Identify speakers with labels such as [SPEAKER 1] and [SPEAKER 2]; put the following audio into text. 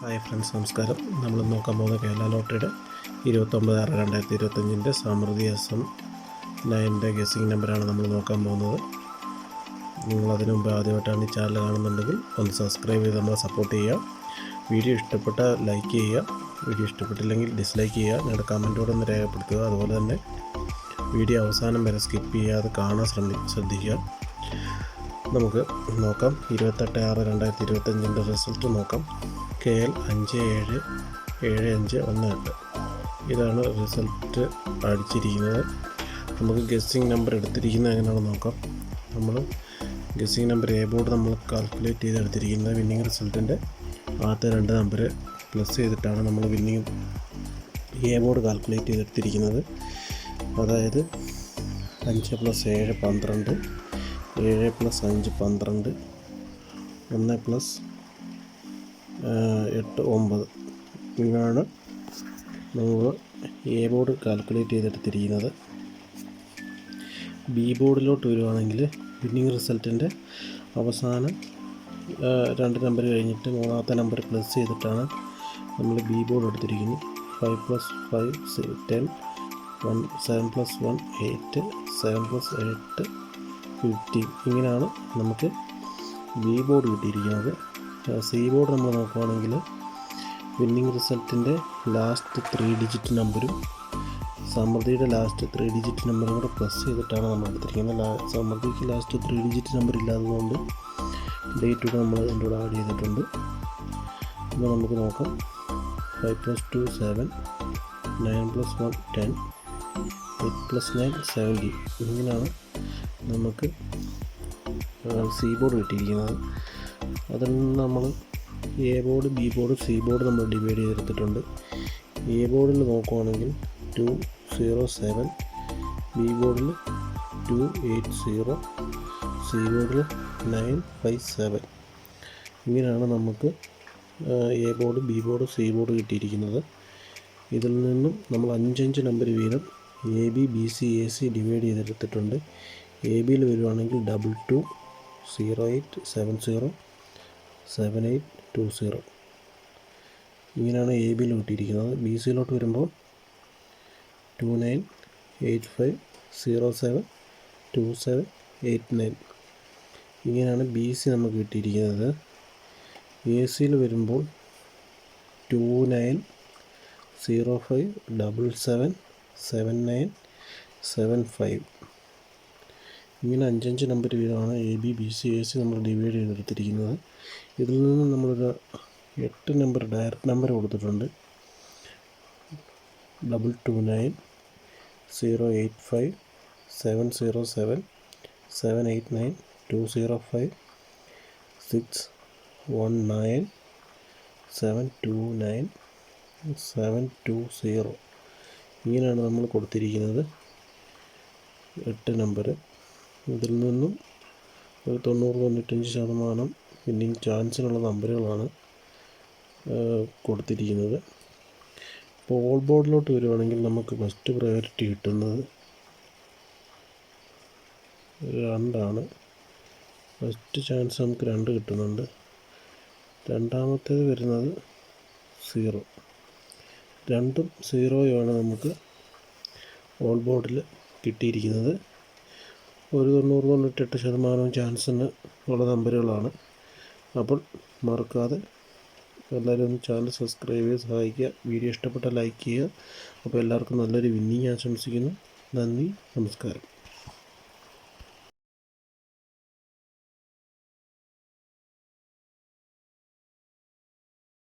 [SPEAKER 1] Hi friends, നമസ്കാരം. നമ്മൾ നോക്കാൻ പോകുന്ന കേരള ലോട്ടറിയുടെ 29/6/2025 സമൃദ്ധി SM 9 ഗസ്സിംഗ് നമ്പറാണ് നമ്മൾ നോക്കാൻ പോകുന്നത്. നിങ്ങളതിനു മുമ്പ് ആദ്യമായിട്ടാണ് ഈ ചാനൽ കാണുന്നുണ്ടെങ്കിൽ ഒന്ന് സബ്സ്ക്രൈബ് ചെയ്ത് നമ്മളെ സപ്പോർട്ട് ചെയ്യുക. വീഡിയോ ഇഷ്ടപ്പെട്ടാൽ ലൈക്ക് ചെയ്യുക, വീഡിയോ ഇഷ്ടപ്പെട്ടില്ലെങ്കിൽ ഡിസ്ലൈക്ക് ചെയ്യുക. നിങ്ങളുടെ കമൻറ്റോടെ ഒന്ന് രേഖപ്പെടുത്തുക. അതുപോലെ തന്നെ വീഡിയോ അവസാനം വരെ സ്കിപ്പ് ചെയ്യാതെ കാണാൻ ശ്രദ്ധിക്കുക. നമുക്ക് നോക്കാം. 28/6/2025 റിസൾട്ട് നോക്കാം. KL 577518. ഇതാണ് റിസൾട്ട് അടിച്ചിരിക്കുന്നത്. നമുക്ക് ഗസ്സിംഗ് നമ്പർ എടുത്തിരിക്കുന്നത് എങ്ങനെയാണെന്ന് നോക്കാം. നമ്മൾ ഗസ്സിംഗ് നമ്പർ എ ബോർഡ് നമ്മൾ കാൽക്കുലേറ്റ് ചെയ്ത് എടുത്തിരിക്കുന്നത്. വിന്നിങ് റിസൾട്ടിൻ്റെ ആദ്യത്തെ 2 നമ്പർ പ്ലസ് ചെയ്തിട്ടാണ് നമ്മൾ വിന്നിങ് എ ബോർഡ് കാൽക്കുലേറ്റ് ചെയ്തെടുത്തിരിക്കുന്നത്. അതായത് 5 + 7 12, 7 + 5 12, 1 + 8 9. ഇങ്ങനെയാണ് നമ്മൾ എ ബോർഡ് കാൽക്കുലേറ്റ് ചെയ്തെടുത്തിരിക്കുന്നത്. ബി ബോർഡിലോട്ട് വരുവാണെങ്കിൽ വിന്നിങ് റിസൾട്ടിൻ്റെ അവസാനം 2 നമ്പർ കഴിഞ്ഞിട്ട് 3ാമത്തെ നമ്പർ പ്ലസ് ചെയ്തിട്ടാണ് നമ്മൾ ബി ബോർഡ് എടുത്തിരിക്കുന്നത്. 5 + 5 10, 7 + 1 8, 7 + 8 15. ഇങ്ങനെയാണ് നമുക്ക് ബി ബോർഡ് കിട്ടിയിരിക്കുന്നത്. സി ബോർഡ് നമ്മൾ നോക്കുകയാണെങ്കിൽ വിന്നിങ് റിസൾട്ടിൻ്റെ ലാസ്റ്റ് 3 ഡിജിറ്റ് നമ്പറും സമൃദ്ധിയുടെ ലാസ്റ്റ് 3 ഡിജിറ്റ് നമ്പറും കൂടെ പ്ലസ് ചെയ്തിട്ടാണ് നമ്മൾ എടുത്തിരിക്കുന്നത്. സമൃദ്ധിക്ക് ലാസ്റ്റ് 3 ഡിജിറ്റ് നമ്പർ ഇല്ലാത്തതുകൊണ്ട് ഡേറ്റ് കൂടെ നമ്മൾ അതിൻ്റെ കൂടെ ആഡ് ചെയ്തിട്ടുണ്ട്. അപ്പോൾ നമുക്ക് നോക്കാം. 5 + 2 7, 9 + 1 10, 8 + 9 17. ഇങ്ങനെയാണ് നമുക്ക് സി ബോർഡ് കിട്ടിയിരിക്കുന്നത്. അതിൽ നിന്ന് നമ്മൾ A board, B board, C board നമ്മൾ ഡിവൈഡ് ചെയ്തെടുത്തിട്ടുണ്ട്. എ ബോർഡിൽ നോക്കുകയാണെങ്കിൽ 207, ബി ബോർഡിൽ 280, സി ബോർഡിൽ 957. ഇങ്ങനെയാണ് നമുക്ക് A board, B board, C board കിട്ടിയിരിക്കുന്നത്. ഇതിൽ നിന്നും നമ്മൾ 5 നമ്പർ വീതം A B, B C, A C divide ചെയ്തെടുത്തിട്ടുണ്ട്. എ ബിയിൽ വരുവാണെങ്കിൽ 22 08 70 7820. ഇങ്ങനെയാണ് എ ബിയിൽ കിട്ടിയിരിക്കുന്നത്. ബി സിയിലോട്ട് വരുമ്പോൾ 29 85 07 27 89. ഇങ്ങനെയാണ് ബി സി നമുക്ക് കിട്ടിയിരിക്കുന്നത്. എ സിയിൽ വരുമ്പോൾ 29 05 77 79 75. ഇങ്ങനെ 5 നമ്പർ വീതമാണ് A B, B C, A C നമ്മൾ ഡിവൈഡ് ചെയ്തെടുത്തിരിക്കുന്നത്. ഇതിൽ നിന്ന് നമ്മളൊരു 8 നമ്പർ ഡയറക്റ്റ് നമ്പർ കൊടുത്തിട്ടുണ്ട്. 229 085 707 789 205 619 729 720. ഇങ്ങനെയാണ് നമ്മൾ കൊടുത്തിരിക്കുന്നത് 8 നമ്പർ. ഇതിൽ നിന്നും ഒരു 90-95% വിന്നിങ് ചാൻസിനുള്ള നമ്പറുകളാണ് കൊടുത്തിരിക്കുന്നത്. ഇപ്പോൾ ഓൾ ബോർഡിലോട്ട് വരുവാണെങ്കിൽ നമുക്ക് ഫസ്റ്റ് പ്രയോറിറ്റി കിട്ടുന്നത് 2 ഫസ്റ്റ് ചാൻസ് നമുക്ക് 2 കിട്ടുന്നുണ്ട്. രണ്ടാമത്തേത് വരുന്നത് 0. 2ഉം 0യുമാണ് നമുക്ക് ഓൾ ബോർഡിൽ കിട്ടിയിരിക്കുന്നത്. ഒരു 90-98% ചാൻസിന് ഉള്ള നമ്പറുകളാണ്. അപ്പോൾ മറക്കാതെ എല്ലാവരും ഒന്ന് ചാനൽ സബ്സ്ക്രൈബ് ചെയ്ത് സഹായിക്കുക. വീഡിയോ ഇഷ്ടപ്പെട്ടാൽ ലൈക്ക് ചെയ്യുക. അപ്പോൾ എല്ലാവർക്കും നല്ലൊരു വിന്നിങ് ആശംസിക്കുന്നു. നന്ദി, നമസ്കാരം.